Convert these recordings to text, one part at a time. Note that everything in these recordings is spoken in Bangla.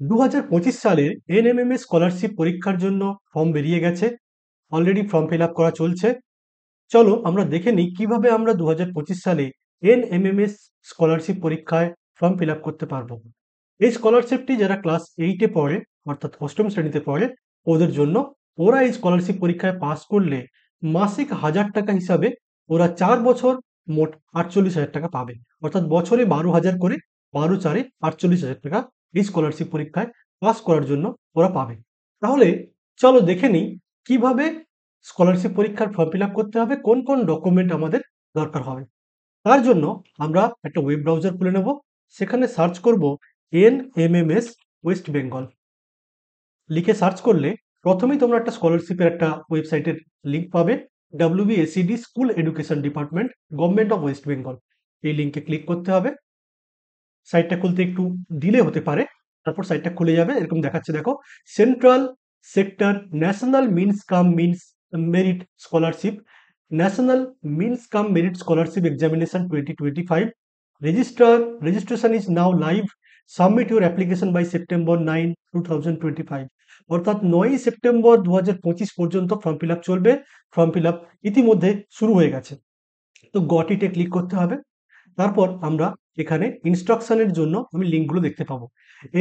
2025 সালের এনএমএমএস স্কলারশিপ পরীক্ষার জন্য ফর্ম বেরিয়ে গেছে। অলরেডি ফর্ম ফিল আপ করা চলছে। চলো আমরা দেখে নিই কিভাবে আমরা 2025 সালে এনএমএমএস স্কলারশিপ পরীক্ষায় ফর্ম ফিল আপ করতে পারবো। এই স্কলারশিপটি যারা ক্লাস 8-এ পড়ে, অর্থাৎ অষ্টম শ্রেণীতে পড়ে, ওদের জন্য। ওরা এই স্কলারশিপ পরীক্ষায় পাস করলে মাসিক 1000 টাকা হিসাবে ওরা 4 বছর মোট 48,000 টাকা পাবে। অর্থাৎ বছরে 12,000 করে, 12 4-এ 48,000 টাকা এই স্কলারশিপ পরীক্ষায় পাস করার জন্য ওরা পাবে। তাহলে চলো দেখে নিই কিভাবে স্কলারশিপ পরীক্ষার ফর্ম ফিল আপ করতে হবে, কোন কোন ডকুমেন্ট আমাদের দরকার হবে। তার জন্য আমরা একটা ওয়েব ব্রাউজার খুলে নেব। সেখানে সার্চ করব এনএমএমএস ওয়েস্ট বেঙ্গল। লিখে সার্চ করলে প্রথমেই তোমরা একটা স্কলারশিপের একটা ওয়েবসাইটের লিঙ্ক পাবে। WBSED school education department, government of West Bengal. এই লিঙ্কে ক্লিক করতে হবে। সাইটটা খুলতে একটু ডিলে হতে পারে, তারপর সাইটটা খুলে যাবে। এরকম দেখাচ্ছে, দেখো, central sector national means come means merit scholarship, national means come merit scholarship examination 2025 registration is now live. Submit your application by September 9, 2025। অর্থাৎ 9ই সেপ্টেম্বর 2025 পর্যন্ত ফর্ম ফিল আপ চলবে। ফর্ম ফিল আপ ইতিমধ্যে শুরু হয়ে গেছে। তো গট ইটে ক্লিক করতে হবে। তারপর আমরা এখানে ইনস্ট্রাকশনের জন্য আমি লিঙ্কগুলো দেখতে পাবো।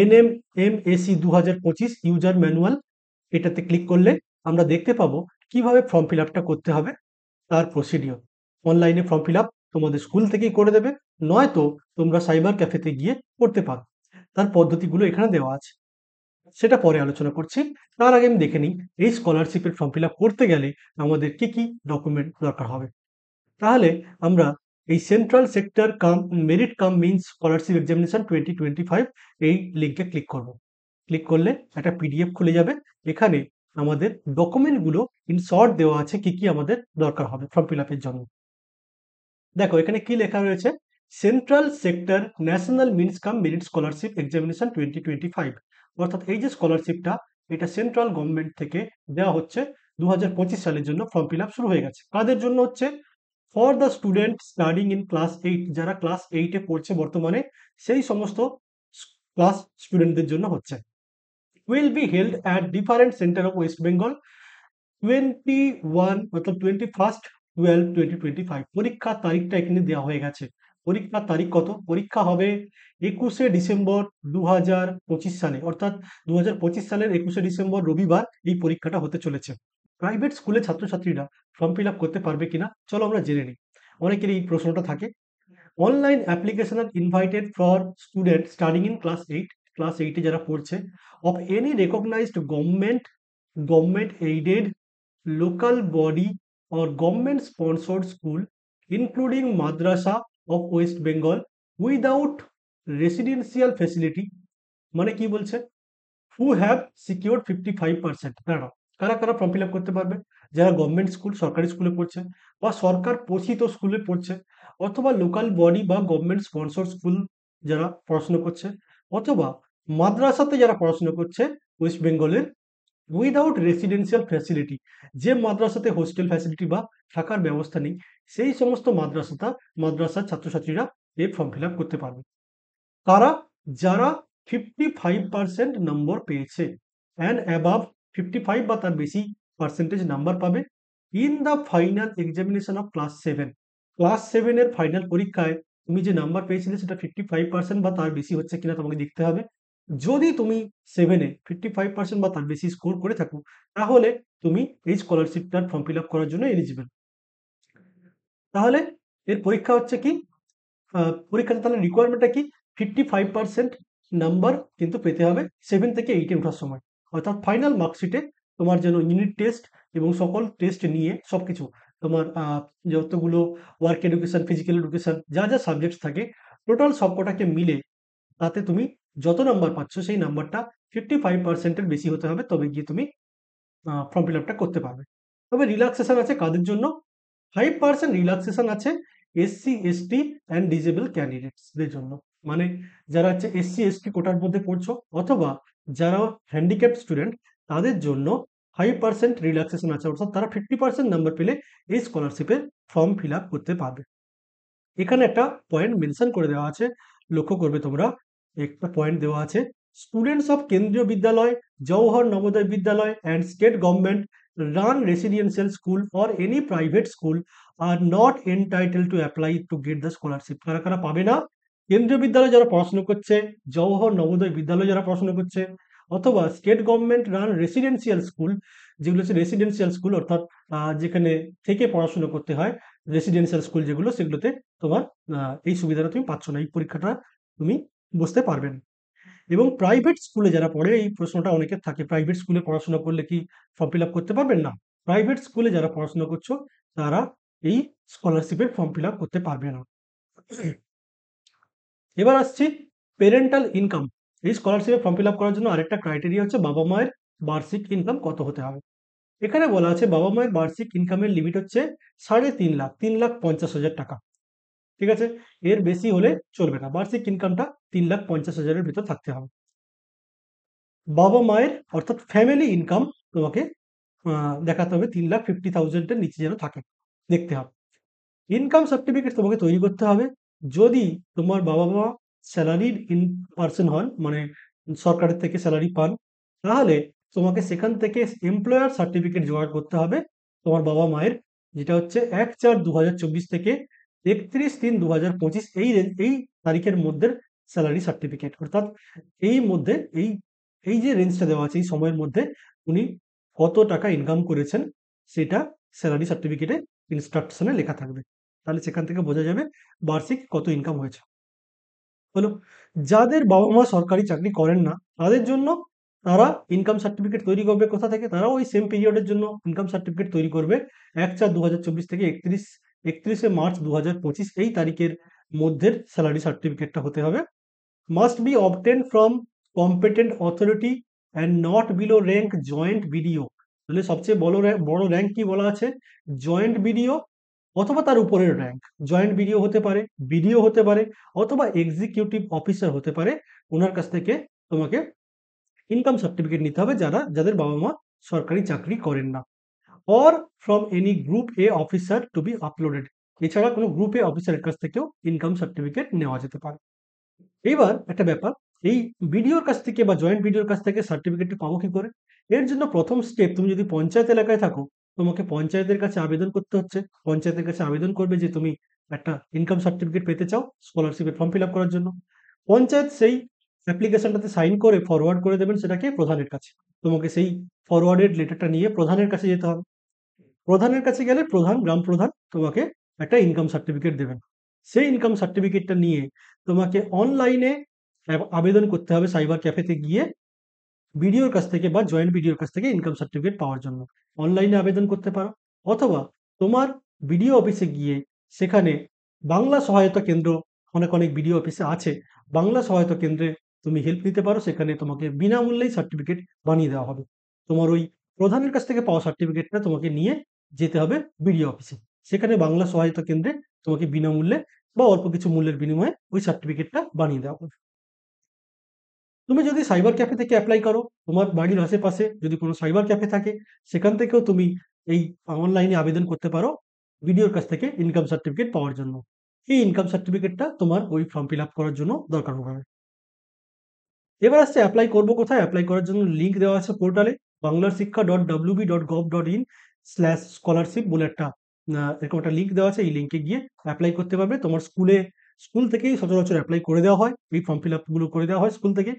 এনএমএমএসি 2025 ইউজার ম্যানুয়াল, এটাতে ক্লিক করলে আমরা দেখতে পাবো কিভাবে ফর্ম ফিল আপটা করতে হবে, তার প্রসিডিওর। অনলাইনে ফর্ম ফিল আপ তোমাদের স্কুল থেকেই করে দেবে, নয়তো তোমরা সাইবার ক্যাফেতে গিয়ে করতে পারো। তার পদ্ধতিগুলো এখানে দেওয়া আছে, সেটা পরে আলোচনা করছি। তার আগে আমি দেখে নিই এই স্কলারশিপের ফর্ম ফিল আপ করতে গেলে আমাদের কি কি ডকুমেন্ট দরকার হবে। তাহলে আমরা এই সেন্ট্রাল সেক্টর কাম merit cum means scholarship examination 2025 এই লিঙ্কে ক্লিক করব। ক্লিক করলে একটা পিডিএফ খুলে যাবে। এখানে আমাদের ডকুমেন্টগুলো ইন শর্ট দেওয়া আছে, কি কি আমাদের দরকার হবে ফর্ম ফিল আপের জন্য। দেখো এখানে কি লেখা রয়েছে, সেন্ট্রাল সেক্টর ন্যাশনাল মিনস কাম মেরিট স্কলারশিপ এক্সামিনেশন 2025। অর্থাৎ এই যে স্কলারশিপটা, এটা সেন্ট্রাল গভর্নমেন্ট থেকে দেওয়া হচ্ছে। 2025 সালের জন্য ফর্ম ফিল আপ শুরু হয়ে গেছে। কাদের জন্য হচ্ছে? For the student studying in class 8, যারা ক্লাস 8-এ পড়ছে বর্তমানে, সেই সমস্ত ক্লাস স্টুডেন্টদের জন্য হচ্ছে। Will be held at different centre of West Bengal 21 অর্থাৎ 21/12/2025। পরীক্ষার তারিখটা এখানে দেওয়া হয়ে গেছে। পরীক্ষার তারিখ কত? পরীক্ষা হবে 21শে ডিসেম্বর 2025 সালে, অর্থাৎ 2025 সালের 21শে ডিসেম্বর রবিবার এই পরীক্ষাটা হতে চলেছে। প্রাইভেট স্কুলের ছাত্রছাত্রীরা ফর্ম ফিল আপ করতে পারবে কিনা চলো আমরা জেনে নিই। অনেকের এই প্রশ্নটা থাকে। Online application are invited for student studying in class 8, class 8-এ যারা পড়ছে, of any recognized government aided local body or government sponsored school including madrasa of West Bengal without residential facility। মানে কি বলছে? Who have secured 55%। দাঁড়াও, কারা কারা ফর্ম ফিল আপ করতে পারবে? যারা গভর্নমেন্ট স্কুল, সরকারি স্কুলে পড়ছে, বা সরকার পোষিত স্কুলে পড়ছে, অথবা লোকাল বডি বা গভর্নমেন্ট স্পন্সর স্কুল যারা পড়াশোনা করছে, অথবা মাদ্রাসাতে যারা পড়াশোনা করছে ওয়েস্ট বেঙ্গলের, উইদাউট রেসিডেন্সিয়াল ফ্যাসিলিটি, যে মাদ্রাসাতে হোস্টেল ফ্যাসিলিটি বা থাকার ব্যবস্থা নেই, সেই সমস্ত মাদ্রাসার ছাত্রছাত্রীরা এই ফর্ম ফিল আপ করতে পারবে। কারা? যারা 55% নম্বর পেয়েছে, অ্যান্ড অ্যাবাভ 55 বা তার বেশি পার্সেন্টেজ নাম্বার পাবে in the final examination of class 7। Class 7 এর ফাইনাল পরীক্ষায় তুমি যে নাম্বার পেয়েছিলে সেটা 55% বা তার বেশি হচ্ছে কিনা তোমাকে দেখতে হবে। যদি তুমি 7-এ 55% বা তার বেশি স্কোর করে থাকো, তাহলে তুমি এই স্কলারশিপটার ফর্ম ফিল আপ করার জন্য এলিজিবল। তাহলে এর পরীক্ষা হচ্ছে কি, পরীক্ষাতে তাহলে রিকোয়ারমেন্টটা কি? 55% নাম্বার কিন্তু পেতে হবে 7 থেকে 8-এ ওঠার সময়। অর্থাৎ ফাইনাল মার্কশিটে তোমার যেন ইউনিট টেস্ট এবং সকল টেস্ট নিয়ে সবকিছু তোমার যতগুলো ওয়ার্ক এডুকেশন, ফিজিক্যাল এডুকেশন, যা যা সাবজেক্টস থাকে, টোটাল সবকটাকে মিলে তাতে তুমি যত নাম্বার পাচ্ছ সেই নাম্বারটা 55% এর বেশি হতে হবে, তবে গিয়ে তুমি ফর্ম ফিল আপটা করতে পারবে। তবে রিল্যাক্সেশন আছে কাদের জন্য? 5% রিল্যাক্সেশন আছে এসসি, এসটি অ্যান্ড ডিজেবল ক্যান্ডিডেটসদের জন্য। মানে যারা হচ্ছে এসসি, এসটি কোটার মধ্যে পড়ছো, অথবা যারা হ্যান্ডিক্যাপ স্টুডেন্ট, তাদের জন্য 5% রিল্যাক্সেশন আছে। অর্থাৎ তারা 50% নাম্বার পেলে এই স্কলারশিপের ফর্ম ফিল আপ করতে পারবে। এখানে একটা পয়েন্ট মেনশন করে দেওয়া আছে, লক্ষ্য করবে তোমরা। একটা পয়েন্ট দেওয়া আছে, Students of Kendriya Vidyalaya, Jawahar Navodaya Vidyalaya and state government run residential school or any private school are not entitled to apply to get the scholarship. কারা কারা পাবে না? কেন্দ্রীয় বিদ্যালয়ে যারা পড়াশোনা করছে, জওহর নবোদয় বিদ্যালয়ে যারা পড়াশোনা করছে, অথবা state government run residential school, যেগুলো হচ্ছে রেসিডেন্সিয়াল স্কুল অর্থাৎ যেখানে থেকে পড়াশোনা করতে হয়, রেসিডেন্সিয়াল স্কুল যেগুলো সেগুলোতে তোমার এই সুবিধাটা তুমি পাচ্ছ না, এই পরীক্ষাটা তুমি বসতে পারবে না। এবং প্রাইভেট স্কুলে যারা পড়ে, এই প্রশ্নটা অনেকের থাকে, প্রাইভেট স্কুলে পড়াশোনা করলে কি ফর্ম ফিল আপ করতে পারবেন? না, প্রাইভেট স্কুলে যারা পড়াশোনা করছো তারা এই স্কলারশিপের ফর্ম ফিল আপ করতে পারবে না। এবার আসছি পেরেন্টাল ইনকাম। এই স্কলারশিপে ফর্ম ফিল আপ করার জন্য আরেকটা ক্রাইটেরিয়া হচ্ছে বাবা মায়ের বার্ষিক ইনকাম কত হতে হবে। এখানে বলা আছে বাবা মায়ের বার্ষিক ইনকামের লিমিট হচ্ছে 3.5 লাখ, 3,50,000 টাকা। ঠিক আছে, এর বেশি হলে চলবে না, বার্ষিক ইনকামটা 3,50,000-এর ভিতর থাকতে হবে। বাবা মায়ের অর্থাৎ ফ্যামিলি ইনকাম তোমাকে দেখাতে হবে 3,50,000-এর নিচে যেন থাকে, দেখতে হবে। ইনকাম সার্টিফিকেট তোমাকে তৈরি করতে হবে যদি তোমার বাবা মা স্যালারিড ইন পার্সন হন, মানে সরকারের থেকে স্যালারি পান, তাহলে তোমাকে সেখান থেকে এমপ্লয়ার সার্টিফিকেট জোগাড় করতে হবে তোমার বাবা মায়ের, যেটা হচ্ছে 1/4/2024 থেকে 31/3/2025 এই তারিখের মধ্যে স্যালারি সার্টিফিকেট, অর্থাৎ এই মধ্যে এই যে রেঞ্জটা দেওয়া আছে এই সময়ের মধ্যে উনি কত টাকা ইনকাম করেছেন সেটা স্যালারি সার্টিফিকেটে ইনস্ট্রাকশনে লেখা থাকবে। তাহলে সেখান থেকে বোঝা যাবে বার্ষিক কত ইনকাম হয়েছে। হলো, যাদের বাবা মা সরকারি চাকরি করেন না তাদের জন্য তারা ইনকাম সার্টিফিকেট তৈরি করবে কোথা থেকে? তারাও ওই সেম পিরিয়ডের জন্য ইনকাম সার্টিফিকেট তৈরি করবে 1/4/2024 থেকে 31শে মার্চ 2025 এই তারিখের মধ্যে স্যালারি সার্টিফিকেটটা হতে হবে। Must be obtained from competent authority and not below rank joint BDO। তাহলে সবচেয়ে বড় র্যাঙ্ক কি বলা আছে? জয়েন্ট বিডিও অথবা তার উপরের র্যাঙ্ক। জয়েন্ট বিডিও হতে পারে, বিডিও হতে পারে, অথবা এক্সিকিউটিভ অফিসার হতে পারে। ওনার কাছ থেকে তোমাকে ইনকাম সার্টিফিকেট নিতে হবে যাদের বাবা মা সরকারি চাকরি করেন না। Or from any group A officer to be uploaded. এছাড়া কোনো গ্রুপ এ অফিসারের কাছ থেকেও ইনকাম সার্টিফিকেট নেওয়া যেতে পারে। এইবার একটা ব্যাপার, এই বিডিওর কাছ থেকে বা জয়েন্ট বিডিওর কাছ থেকে সার্টিফিকেটটি পাবো কি করে? এর জন্য প্রথম স্টেপ, তুমি যদি পঞ্চায়েত এলাকায় থাকো তোমাকে পঞ্চায়েতের কাছে আবেদন করতে হচ্ছে। পঞ্চায়েতের কাছে আবেদন করবে যে তুমি একটা ইনকাম সার্টিফিকেট পেতে চাও স্কলারশিপের ফর্ম ফিল আপ করার জন্য। পঞ্চায়েত সেই অ্যাপ্লিকেশনটাতে সাইন করে ফরওয়ার্ড করে দেবেন সেটাকে প্রধানের কাছে। তোমাকে সেই ফরওয়ার্ডেড লেটারটা নিয়ে প্রধানের কাছে যেতে হবে। প্রধানের কাছে গেলে গ্রাম প্রধান তোমাকে একটা ইনকাম সার্টিফিকেট দেবেন। সেই ইনকাম সার্টিফিকেটটা নিয়ে তোমাকে অনলাইনে আবেদন করতে হবে সাইবার ক্যাফেতে গিয়ে বিডিওর কাছ থেকে বা জয়েন্ট বিডিওর কাছ থেকে ইনকাম সার্টিফিকেট পাওয়ার জন্য। অনলাইনে আবেদন করতে পারো, অথবা তোমার বিডিও অফিসে গিয়ে সেখানে বাংলা সহায়তা কেন্দ্র, অনেক বিডিও অফিসে আছে, বাংলা সহায়তা কেন্দ্রে তুমি হেল্প নিতে পারো। সেখানে তোমাকে বিনামূল্যেই সার্টিফিকেট বানিয়ে দেওয়া হবে। তোমার ওই প্রধানের কাছ থেকে পাওয়া সার্টিফিকেটটা তোমাকে নিয়ে যেতে হবে বিডিও অফিসে। সেখানে বাংলা সহায়তা কেন্দ্রে তোমাকে বিনামূল্যে বা অল্প কিছু মূল্যের বিনিময়ে ওই সার্টিফিকেটটা বানিয়ে দেওয়া হবে। তুমি যদি সাইবার ক্যাফে থেকে অ্যাপ্লাই করো, তোমার বাড়ির আশেপাশে যদি কোনো সাইবার ক্যাফে থাকে, সেখান থেকেও তুমি এই অনলাইনে আবেদন করতে পারো বিডিওর কাছ থেকে ইনকাম সার্টিফিকেট পাওয়ার জন্য। এই ইনকাম সার্টিফিকেটটা তোমার ওই ফর্ম ফিল আপ করার জন্য দরকার হবে। এবার আসছে অ্যাপ্লাই করবো কোথায়? অ্যাপ্লাই করার জন্য লিঙ্ক দেওয়া আছে পোর্টালে, banglarshikha.wb.gov.in/scholarship বলে একটা এরকম একটা লিঙ্ক দেওয়া আছে। এই লিঙ্কে গিয়ে অ্যাপ্লাই করতে পারবে। তোমার স্কুল থেকেই সচরাচর অ্যাপ্লাই করে দেওয়া হয়, এই ফর্ম ফিল আপ গুলো করে দেওয়া হয় স্কুল থেকে।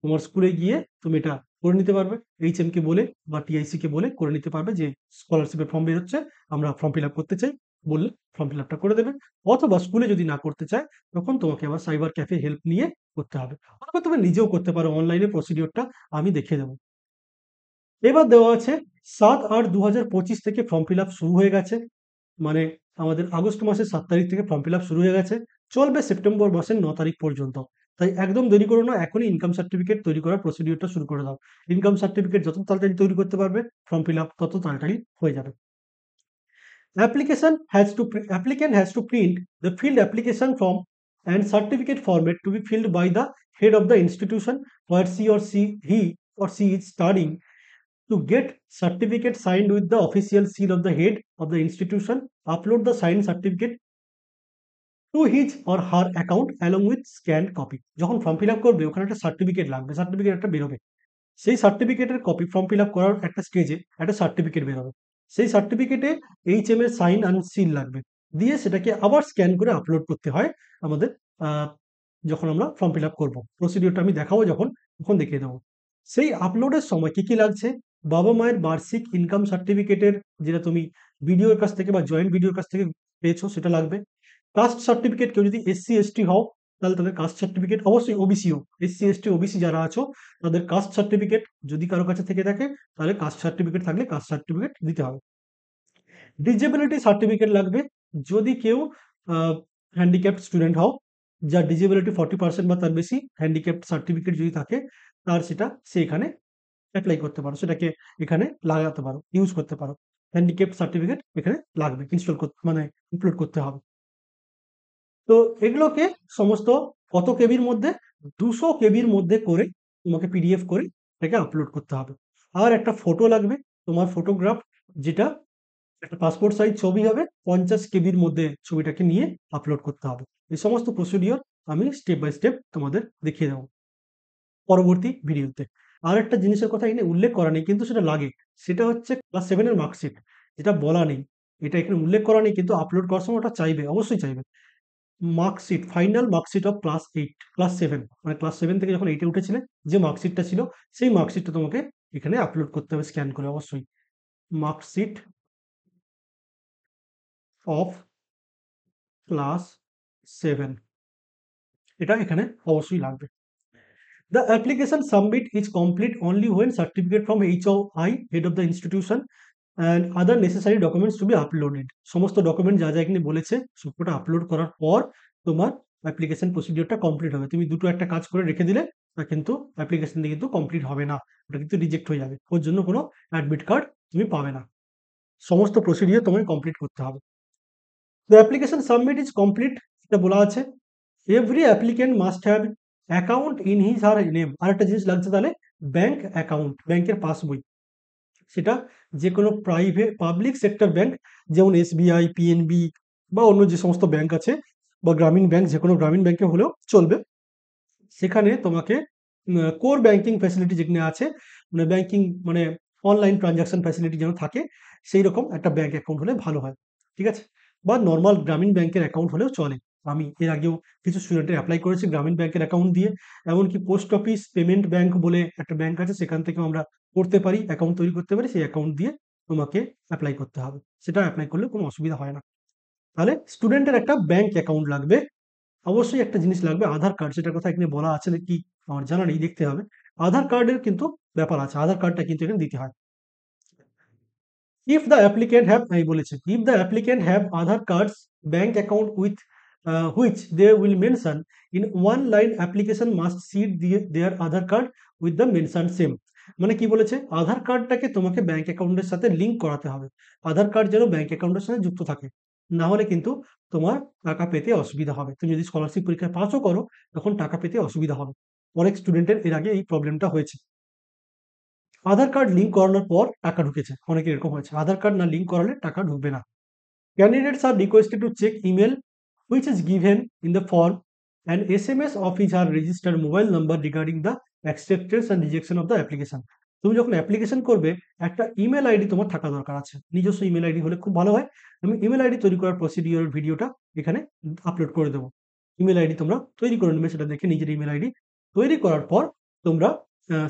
তোমার স্কুলে গিয়ে তুমি এটা করে নিতে পারবে, এইচএম কে বলে বা টিআইসি কে বলে করে নিতে পারবে যে স্কলারশিপের ফর্ম বেরোচ্ছে, আমরা ফর্ম ফিল আপ করতে চাই, বললে ফর্ম ফিল আপটা করে দেবে। অথবা স্কুলে যদি না করতে চায় তখন তোমাকে আবার সাইবার ক্যাফে হেল্প নিয়ে করতে হবে, অথবা তুমি নিজেও করতে পারো, অনলাইনে প্রসিডিওরটা আমি দেখিয়ে দেবো। এবার দেওয়া আছে 7/8/2025 থেকে ফর্ম ফিল আপ শুরু হয়ে গেছে, মানে আমাদের আগস্ট মাসের 7 তারিখ থেকে ফর্ম ফিল আপ শুরু হয়ে গেছে, চলবে সেপ্টেম্বর মাসের 9 তারিখ পর্যন্ত। তাই একদম দেরি করো না, এখনই ইনকাম সার্টিফিকেট তৈরি করার প্রসিডিওরটা শুরু করে দাও। ইনকাম সার্টিফিকেট যত তাড়াতাড়ি তৈরি করতে পারবে ফর্ম ফিল আপ তত তাড়াতাড়ি হয়ে যাবে। Applicant has to print the filled application form and certificate format to be filled by the head of the institution where he or she is studying, to get certificate signed with the official seal of the head of the institution. Upload the signed certificate to his or her account along with scanned copy. যখন ফর্ম ফিল আপ করবে ওখানে একটা সার্টিফিকেট লাগবে, সার্টিফিকেট একটা বেরোবে। সেই সার্টিফিকেটের কপি ফর্ম ফিল আপ করার একটা স্টেজে একটা সার্টিফিকেট বেরোবে। সেই সার্টিফিকেটে এইচএম এর সাইন অ্যান্ড সিল লাগবে। দিয়ে সেটাকে আবার স্ক্যান করে আপলোড করতে হয় আমাদের যখন আমরা ফর্ম ফিল আপ করবো। প্রসিডিওরটা আমি দেখাবো যখন, তখন দেখিয়ে দেবো। সেই আপলোডের সময় কি লাগছে? বাবা মায়ের বার্ষিক ইনকাম সার্টিফিকেটের, যেটা তুমি বিডিওর কাছ থেকে বা জয়েন্ট বিডিওর কাছ থেকে পেয়েছো, সেটা লাগবে। কাস্ট সার্টিফিকেট, কেউ যদি এসসি এসটি হও তাহলে তাদের কাস্ট সার্টিফিকেট, অবশ্যই ওবিসিও, এসসি এসটি ওবিসি যারা আছো তাদের কাস্ট সার্টিফিকেট যদি কারো কাছে থেকে থাকে তাহলে কাস্ট সার্টিফিকেট থাকলে কাস্ট সার্টিফিকেট দিতে হবে। ডিজেবিলিটি সার্টিফিকেট লাগবে যদি কেউ হ্যান্ডিক্যাপ্ট স্টুডেন্ট হও, যার ডিজেবিলিটি 40% বা তার বেশি, হ্যান্ডিক্যাপ্ট সার্টিফিকেট যদি থাকে তার সেটা সে এখানে অ্যাপ্লাই করতে পারো, সেটাকে এখানে লাগাতে পারো, ইউজ করতে পারো। হ্যান্ডিক্যাপ্ট সার্টিফিকেট এখানে লাগবে, ইনস্টল করতে মানে আপলোড করতে হবে। তো এগুলোকে সমস্ত কত কেবির মধ্যে? 200 কেবির মধ্যে করে তোমাকে পিডিএফ করে এটাকে আপলোড করতে হবে। আর একটা ফটো লাগবে, তোমার ফটোগ্রাফ, যেটা একটা পাসপোর্ট সাইজ ছবি হবে, 50 কেবির মধ্যে ছবিটাকে নিয়ে আপলোড করতে হবে। এই সমস্ত প্রসিডিওর আমি স্টেপ বাই স্টেপ তোমাদের দেখিয়ে দেবো পরবর্তী ভিডিওতে। আর একটা জিনিসের কথা এখানে উল্লেখ করা নেই কিন্তু সেটা লাগে, সেটা হচ্ছে ক্লাস 7 এর মার্কশিট, যেটা বলা নেই, এটা এখানে উল্লেখ করা নেই কিন্তু আপলোড করার সময় ওটা চাইবে, অবশ্যই চাইবে। Marksheet, final marksheet of class 8, class 7, মানে ক্লাস 7 থেকে যখন 8 এ উঠেছিলে যে মার্কশিটটা ছিল, সেই মার্কশিটটা তোমাকে এখানে আপলোড করতে হবে স্ক্যান করে, অবশ্যই। মার্কশিট অফ ক্লাস 7, এটা এখানে অবশ্যই লাগবে। The application submit is complete only when certificate from HOI, head of the institution, and other necessary documents to be uploaded. সমস্ত ডকুমেন্ট যা এখানে বলেছে সবকটা আপলোড করার পর তোমার অ্যাপ্লিকেশন প্রসিডিওরটা কমপ্লিট হবে। তুমি দুটো একটা কাজ করে রেখে দিলে তা কিন্তু অ্যাপ্লিকেশনটা কিন্তু কমপ্লিট হবে না, ওটা কিন্তু রিজেক্ট হয়ে যাবে, ওর জন্য কোনো অ্যাডমিট কার্ড তুমি পাবে না। সমস্ত প্রসিডিওর তোমাকে কমপ্লিট করতে হবে। The application submit is complete, এটা বলা আছে। Every applicant must have account in his her name. আরেকটা জিনিস লাগছে তাহলে, ব্যাংক অ্যাকাউন্ট, ব্যাংকের পাসবই, সেটা যে কোনো প্রাইভেট পাবলিক সেক্টর ব্যাংক, যেমন এসবিআই, পিএনবি বা অন্য যে সমস্ত ব্যাংক আছে, বা গ্রামীণ ব্যাংক, যে কোনো গ্রামীণ ব্যাংকে হলেও চলবে। সেখানে তোমাকে কোর ব্যাংকিং ফ্যাসিলিটি যেখানে আছে, মানে ব্যাংকিং মানে অনলাইন ট্রানজাকশন ফ্যাসিলিটি যেন থাকে, সেই রকম একটা ব্যাংক অ্যাকাউন্ট হলে ভালো হয়, ঠিক আছে? বা নর্মাল গ্রামীণ ব্যাংকের অ্যাকাউন্ট হলেও চলে। আমি এর আগেও কিছু স্টুডেন্টের অ্যাপ্লাই করেছি গ্রামীণ ব্যাংকের অ্যাকাউন্ট দিয়ে। এমনকি পোস্ট অফিস পেমেন্ট ব্যাংক বলে একটা ব্যাংক আছে, সেখান থেকেও আমরা করতে পারি, অ্যাকাউন্ট তৈরি করতে পারি, সেই অ্যাকাউন্ট দিয়ে তোমাকে অ্যাপ্লাই করতে হবে। সেটা অ্যাপ্লাই করলে কোনো অসুবিধা হয় না। তাহলে স্টুডেন্টের একটা ব্যাংক অ্যাকাউন্ট লাগবে। অবশ্যই একটা জিনিস লাগবে, আধার কার্ড, সেটার কথা এখানে বলা আছে নাকি আমার জানা নেই, দেখতে হবে। আধার কার্ডের কিন্তু ব্যাপার আছে, আধার কার্ডটা কিন্তু এখানে দিতে হয়। ইফ দ্য অ্যাপ্লিক্যান্ট হ্যাভ, আমি বলেছি, if the applicant have Aadhaar cards bank account with which they will mention in one line, application must seed their Aadhaar card with the mention same. মানে কি বলেছে, আধার কার্ডটাকে তোমাকে ব্যাংক অ্যাকাউন্টের সাথে লিঙ্ক করাতে হবে, আধার কার্ড যেন ব্যাংক অ্যাকাউন্টের সাথে যুক্ত থাকে, না হলে কিন্তু তোমার টাকা পেতে অসুবিধা হবে। তুমি যদি স্কলারশিপ পরীক্ষায় পাসও করো তখন টাকা পেতে অসুবিধা হবে। অনেক স্টুডেন্টের এর আগে এই প্রবলেমটা হয়েছে। আধার কার্ড লিঙ্ক করানোর পর টাকা ঢুকেছে, অনেকের এরকম হয়েছে। আধার কার্ড না লিঙ্ক করালে টাকা ঢুকবে না। Candidates are requested to check email which is given in the form and SMS of his or registered mobile number regarding the acceptance and rejection of the application. তুমি যখন অ্যাপ্লিকেশন করবে একটা ইমেল আইডি তোমার থাকা দরকার আছে, নিজস্ব ইমেল আইডি হলে খুব ভালো হয়। আমি ইমেল আইডি তৈরি করার প্রসিডিওর ভিডিওটা এখানে আপলোড করে দেবো। ইমেল আইডি তোমরা তৈরি করে নেবে, সেটা দেখে নিজের ইমেল আইডি তৈরি করার পর তোমরা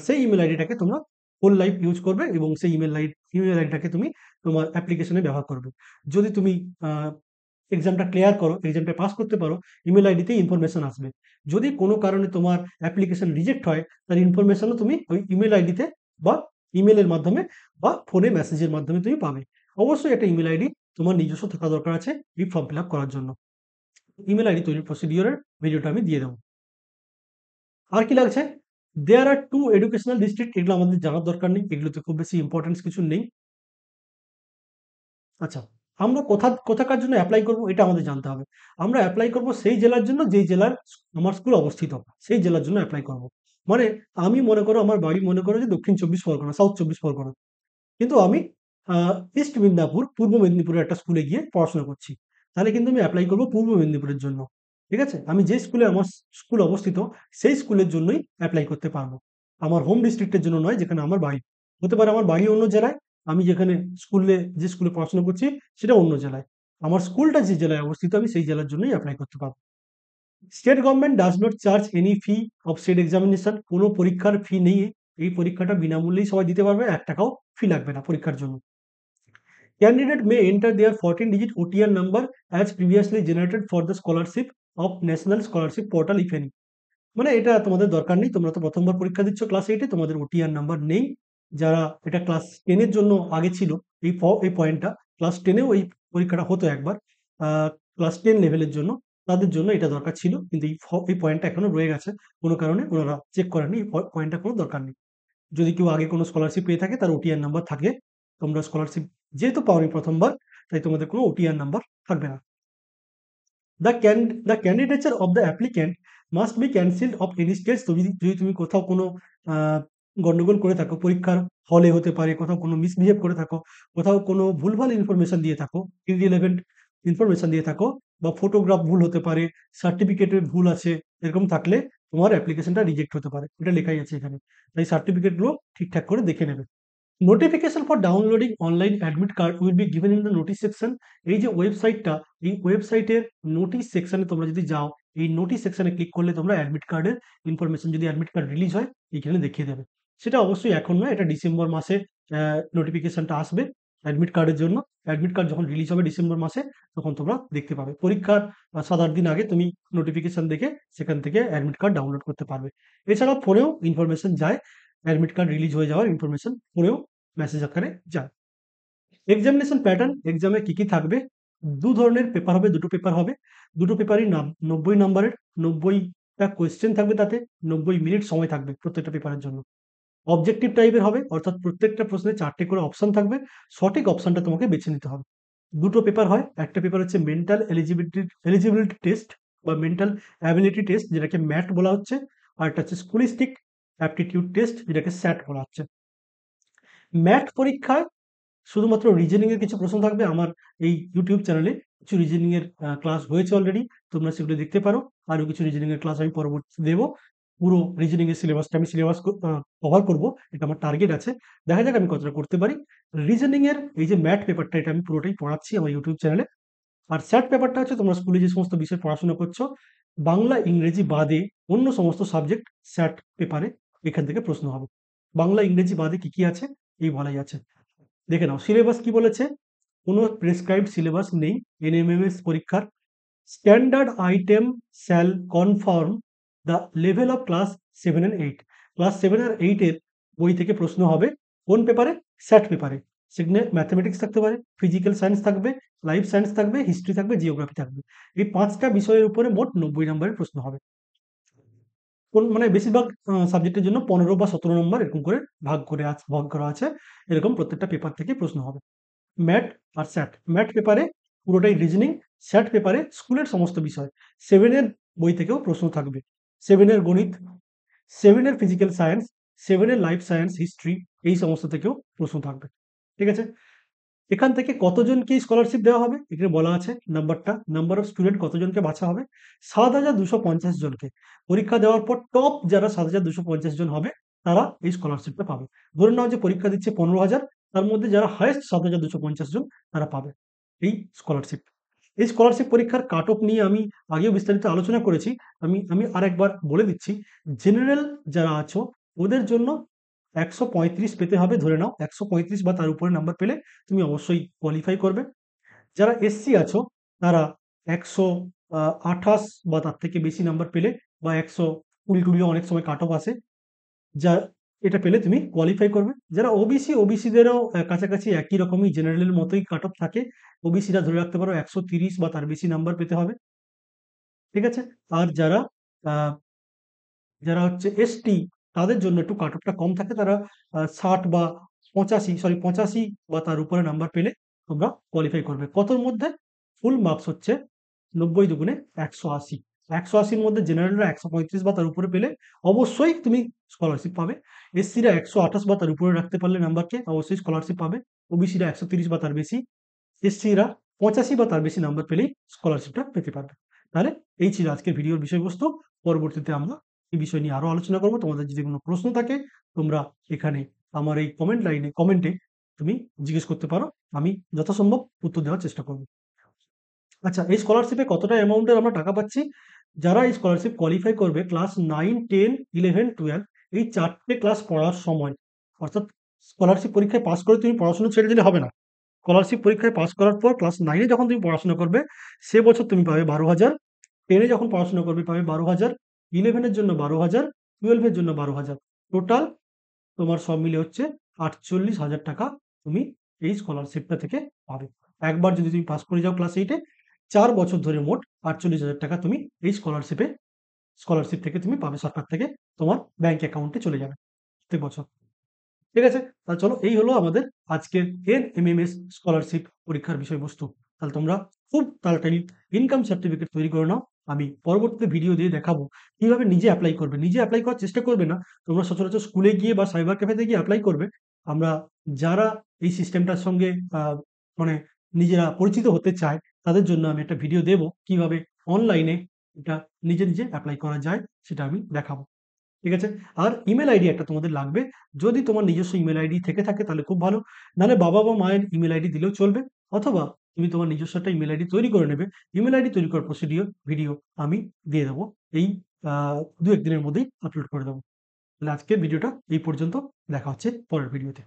সেই ইমেল আইডিটাকে তোমরা হোল লাইফ ইউজ করবে এবং সেই ইমেল আইডিটাকে তুমি তোমার অ্যাপ্লিকেশনে ব্যবহার করবে। যদি তুমি এক্সামটা ক্লিয়ার করো, এক্সামটা পাস করতে পারো, ইমেল আইডিতে ইনফরমেশন আসবে। যদি কোনো কারণে তোমার অ্যাপ্লিকেশন রিজেক্ট হয় তার ইনফরমেশনও তুমি ওই ইমেল আইডিতে বা ইমেলের মাধ্যমে বা ফোনে মেসেজের মাধ্যমে তুমি পাবে। অবশ্যই একটা ইমেল আইডি তোমার নিজস্ব থাকা দরকার আছে এই ফর্ম ফিল আপ করার জন্য। ইমেল আইডি তৈরির প্রসিডিওরের ভিডিওটা আমি দিয়ে দেবো। আর কি লাগছে? দেয়ার আর টু এডুকেশনাল ডিস্ট্রিক্ট, এগুলো আমাদের জানার দরকার নেই, এগুলোতে খুব বেশি ইম্পর্টেন্স কিছু নেই। আচ্ছা, আমরা কোথাকার জন্য এপ্লাই করব এটা আমাদের জানতে হবে। আমরা এপ্লাই করব সেই জেলার জন্য যেই জেলার আমার স্কুল অবস্থিত, সেই জেলার জন্য এপ্লাই করব। মানে আমি মনে করো আমার বাড়ি মনে করো যে দক্ষিণ 24 পরগনা, সাউথ 24 পরগনা। কিন্তু আমি ইস্ট মিদনাপুর, পূর্ব মেদিনীপুরের একটা স্কুলে গিয়ে পড়াশোনা করছি। তাহলে কিন্তু আমি অ্যাপ্লাই করব পূর্ব মেদিনীপুরের জন্য। ঠিক আছে? আমি যে স্কুলে আমার স্কুল অবস্থিত সেই স্কুলের জন্যই অ্যাপ্লাই করতে পারব। আমার হোম ডিস্ট্রিক্টের জন্য নয়, যেখানে আমার বাড়ি। হতে পারে আমার বাড়ি অন্য জেলায়, আমি যেখানে যে স্কুলে পড়াশোনা করছি সেটা অন্য জেলায়। আমার স্কুলটা যে জেলায় অবস্থিত আমি সেই জেলার জন্যই অ্যাপ্লাই করতে পারব। State government does not charge any fee of state examination. কোনো পরীক্ষার ফি নেই। এই পরীক্ষাটা বিনামূল্যেই সবাই দিতে পারবে। ৳১ ফি লাগবে না পরীক্ষার জন্য। Candidate may enter their 14-digit OTR number as previously generated for the scholarship of National Scholarship Portal if any. মানে এটা তোমাদের দরকার নেই। তোমরা তো ১ম বার পরীক্ষা দিচ্ছ ক্লাস 8 এ, তোমাদের ওটিআর নাম্বার নেই। যারা এটা ক্লাস 10 এর জন্য আগে ছিল, এই পয়েন্টটা ক্লাস 10 এও এই পরীক্ষাটা হতো একবার। আ ক্লাস 10 লেভেলের জন্য, তাদের জন্য এটা দরকার ছিল। কিন্তু এই পয়েন্টটা এখনো রয়ে গেছে। কোন কারণে ওনারা চেক করেননি। এই পয়েন্টটা কোনো দরকার নেই। যদি কেউ আগে কোনো স্কলারশিপ পেয়ে থাকে তার ওটিআর নাম্বার থাকে। তোমরা স্কলারশিপ যেহেতু পাওনি ১ম বার, তাই তোমাদের কোনো ওটিআর নাম্বার থাকবে না। The candidature of the applicant must be cancelled of any stage। তো যদি তুমি কোথাও কোনো আ গন্ডগোল করে থাকো, পরীক্ষার হলে হতে পারে, কোথাও কোনো মিসবিহেভ করে থাকো, কোথাও কোনো ভুলভাল ইনফরমেশন দিয়ে থাকো, irrelevant ইনফরমেশন দিয়ে থাকো, বা ফটোগ্রাফ ভুল হতে পারে, সার্টিফিকেটে ভুল আছে, এরকম থাকলে তোমার অ্যাপ্লিকেশনটা রিজেক্ট হতে পারে। এটা লেখাই আছে এখানে। তাই সার্টিফিকেটগুলো ঠিকঠাক করে দেখে নেবে। Notification for downloading online admit card will be given in the notice section. এই যে ওয়েবসাইটটা, এই ওয়েবসাইটের নোটিস সেকশনে তোমরা যদি যাও, এই নোটিস সেকশনে ক্লিক করলে তোমরা অ্যাডমিট কার্ডের ইনফরমেশন, যদি অ্যাডমিট কার্ড রিলিজ হয়, এখানে দেখিয়ে দেবে। সেটা অবশ্যই এখন নয়, এটা ডিসেম্বর মাসে নোটিফিকেশনটা আসবে অ্যাডমিট কার্ডের জন্য। অ্যাডমিট কার্ড যখন রিলিজ হবে ডিসেম্বর মাসে, তখন তোমরা দেখতে পাবে। পরীক্ষার ৭-৮ দিন আগে তুমি নোটিফিকেশন দেখে সেখান থেকে অ্যাডমিট কার্ড ডাউনলোড করতে পারবে। এছাড়া ফোনেও ইনফরমেশন যায়, অ্যাডমিট কার্ড রিলিজ হয়ে যাওয়ার ইনফরমেশন ফোনেও মেসেজ আকারে যায়। এক্সামিনেশন প্যাটার্ন, এক্সামে কি থাকবে? ২ ধরনের পেপার হবে, ২ টো পেপার হবে। ২ টো পেপারই ৯০ নাম্বারের, ৯০ টা কোয়েশ্চেন থাকবে তাতে, ৯০ মিনিট সময় থাকবে প্রত্যেকটা পেপারের জন্য। অবজেক্টিভ টাইপের হবে, অর্থাৎ প্রত্যেকটা প্রশ্নে ৪ টে করে অপশন থাকবে। সঠিক অপশনটা তোমাকে বেছে নিতে হবে। ২ টো পেপার হয়। একটা পেপার হচ্ছে মেন্টাল এলিজিবিলিটি টেস্ট বা মেন্টাল অ্যাবিলিটি টেস্ট, যেটাকে ম্যাট বলা হচ্ছে। আরেকটা হচ্ছে স্কোলাস্টিক অ্যাপটিটিউড টেস্ট, যেটাকে স্যাট বলা হচ্ছে। ম্যাট পরীক্ষায় শুধুমাত্র রিজনিং এর কিছু প্রশ্ন থাকবে। আমার এই ইউটিউব চ্যানেলে কিছু রিজনিং এর ক্লাস হয়েছে অলরেডি। তোমরা সেগুলো দেখতে পারো। আরো কিছু রিজনিং এর ক্লাস আমি পরবর্তীতে দেব। পুরো রিজনিং এর সিলেবাসটা আমি কভার করব। এটা আমার টার্গেট আছে। দেখা যাক আমি কতটা করতে পারি। রিজনিং এর এই যে ম্যাথ পেপারটা, এটা আমি পুরোটাই পড়াচ্ছি আমার ইউটিউব চ্যানেলে। আর স্যাট পেপারটা হচ্ছে তোমরা স্কুলে যে সমস্ত বিষয় পড়াশোনা করছো, বাংলা, ইংরেজি বাদে অন্য সমস্ত সাবজেক্ট স্যাট পেপারে এখান থেকে প্রশ্ন হবে। বাংলা, ইংরেজি বাদে কি আছে? এই বলাই আছে। দেখে নাও সিলেবাস কি বলেছে। কোনো প্রেসক্রাইবড সিলেবাস নেই এনএমএমএস পরীক্ষার। Standard item shall confirm the level of class 7 and 8। Class 7 আর 8 এর বই থেকে প্রশ্ন হবে। কোন পেপারে? স্যাট পেপারে। সেখানে ম্যাথমেটিক্স থাকতে পারে, ফিজিক্যাল সায়েন্স থাকবে, লাইফ সায়েন্স থাকবে, হিস্ট্রি থাকবে, জিওগ্রাফি থাকবে। এই ৫ টা বিষয়ের উপরে মোট ৯০ নাম্বারের প্রশ্ন হবে। মানে বেশিরভাগ সাবজেক্টের জন্য ১৫ বা ১৭ নম্বর এরকম করে ভাগ করা আছে। এরকম প্রত্যেকটা পেপার থেকে প্রশ্ন হবে। ম্যাট আর স্যাট। ম্যাট পেপারে পুরোটাই রিজনিং, স্যাট পেপারে স্কুলের সমস্ত বিষয়। 7 এর বই থেকেও প্রশ্ন থাকবে। 7 এর গণিত, 7 এর ফিজিক্যাল সায়েন্স, 7 এর লাইফ সায়েন্স, হিস্ট্রি, এই সমস্ত থেকেও প্রশ্ন থাকবে। ঠিক আছে? এখান থেকে কতজনকে স্কলারশিপ দেওয়া হবে? এখানে বলা আছে নাম্বারটা, নাম্বার অফ স্টুডেন্ট কতজনকে বাছা হবে? ৭,২৫০ জনকে। পরীক্ষা দেওয়ার পর টপ যারা ৭,২৫০ জন হবে, তারা এই স্কলারশিপটা পাবে। ধরে নাও যে পরীক্ষা দিচ্ছে ১৫,০০০, তার মধ্যে যারা হাইয়েস্ট ৭,২৫০ জন, তারা পাবে এই স্কলারশিপ। এই স্কলারশিপ পরীক্ষার কাট অফ নিয়ে আমি আগেও বিস্তারিত আলোচনা করেছি। আমি আরেকবার বলে দিচ্ছি। জেনারেল যারা আছো, ওদের জন্য ১৩৫ পেতে হবে, ধরে নাও। ১৩৫ বা তার উপরে নাম্বার পেলে তুমি অবশ্যই কোয়ালিফাই করবে। যারা এসসি আছো, তারা ১২৮ বা তার থেকে বেশি নাম্বার পেলে, বা ১২০-২০ অনেক সময় কাট অফ আসে। যা এটা পেলে তুমি কোয়ালিফাই করবে। যারা ওবিসি, ওবিসিদেরও কাছাকাছি একই রকমই জেনারেলের মতোই কাট অফ থাকে। ওবিসিরা ধরে রাখতে পারো ১৩০ বা তার বেশি নাম্বার পেতে হবে। ঠিক আছে? আর আ যারা হচ্ছে এসটি, তাদের জন্য একটু কাট অফটা কম থাকে। তারা ৬০ বা ৮৫ বা তার উপরে নাম্বার পেলে তোমরা কোয়ালিফাই করবে। কতর মধ্যে? ফুল মার্কস হচ্ছে ৯০ দুগুণে ১৮০। ১৮০ র মধ্যে জেনারেলরা ১৩৫ বা তার উপরে পেলে অবশ্যই তুমি স্কলারশিপ পাবে। এসসিরা ১২৮ বা তার উপরে রাখতে পারলে নাম্বারকে অবশ্যই স্কলারশিপ পাবে। ওবিসিরা ১৩০ বা তার বেশি। এসসিরা 85 বা তার বেশি নাম্বার পেলেই স্কলারশিপটা পেতে পারবে। তাহলে এই ছিল আজকের ভিডিওর বিষয়বস্তু। পরবর্তীতে আমরা এই বিষয় নিয়ে আরো আলোচনা করব। তোমাদের যদি কোনো প্রশ্ন থাকে তোমরা এখানে আমার এই কমেন্টে তুমি জিজ্ঞেস করতে পারো। আমি যথাসম্ভব উত্তর দেওয়ার চেষ্টা করব। আচ্ছা, এই স্কলারশিপে কতটা অ্যামাউন্টের আমরা টাকা পাচ্ছি? যারা এই স্কলারশিপ কোয়ালিফাই করবে ক্লাস 9, 10, 11, 12 এই ৪ টে ক্লাস পড়ার সময়, অর্থাৎ স্কলারশিপ পরীক্ষায় পাস করে তুমি পড়াশোনা ছেড়ে দিলে হবে না। স্কলারশিপ পরীক্ষায় পাস করার পর ক্লাস 9 এ যখন তুমি পড়াশোনা করবে, সে বছর তুমি পাবে 12,000, 10 এ যখন পড়াশোনা করবে পাবে 12,000, 11 এর জন্য 12,000, 12 এর জন্য 12,000। টোটাল তোমার সব মিলে হচ্ছে 48,000 টাকা তুমি এই স্কলারশিপটা থেকে পাবে। একবার যদি তুমি পাস করে যাও ক্লাস 8 এ, 4 বছর ধরে মোট 48,000 টাকা তুমি এই স্কলারশিপ থেকে তুমি পাবে, সরকার থেকে তোমার ব্যাংক অ্যাকাউন্টে চলে যাবে প্রত্যেক বছর। ঠিক আছে? তাহলে চলো, এই হলো আমাদের আজকের এনএমএমএস স্কলারশিপ পরীক্ষার বিষয়বস্তু। তাহলে তোমরা খুব তাড়াতাড়ি ইনকাম সার্টিফিকেট তৈরি করে নাও। আমি পরবর্তীতে ভিডিও দিয়ে দেখাবো কিভাবে নিজে এপ্লাই করবে। নিজে এপ্লাই করার চেষ্টা করবে না। তোমরা সচরাচর স্কুলে গিয়ে বা সাইবার ক্যাফেতে গিয়ে এপ্লাই করবে। আমরা যারা এই সিস্টেমটার সঙ্গে মানে নিজেরা পরিচিত হতে চায় তাদের জন্য আমি একটা ভিডিও দেব কিভাবে অনলাইনে এটা নিজে এপ্লাই করা যায় সেটা আমি দেখাবো। ঠিক আছে? আর ইমেইল আইডি একটা তোমাদের লাগবে। যদি তোমার নিজস্ব ইমেইল আইডি থেকে থাকে তাহলে খুব ভালো। নাহলে বাবা বা মায়ের ইমেইল আইডি দিলেও চলবে। অথবা তুমি তোমার নিজস্ব একটা ইমেইল আইডি তৈরি করে নেবে। ইমেইল আইডি তৈরি করার ভিডিও আমি দিয়ে দেবো। এই আ ২-১ দিনের মধ্যেই আপলোড করে দেবো। তাহলে আজকের ভিডিওটা এই পর্যন্ত। দেখা হচ্ছে পরের ভিডিওতে।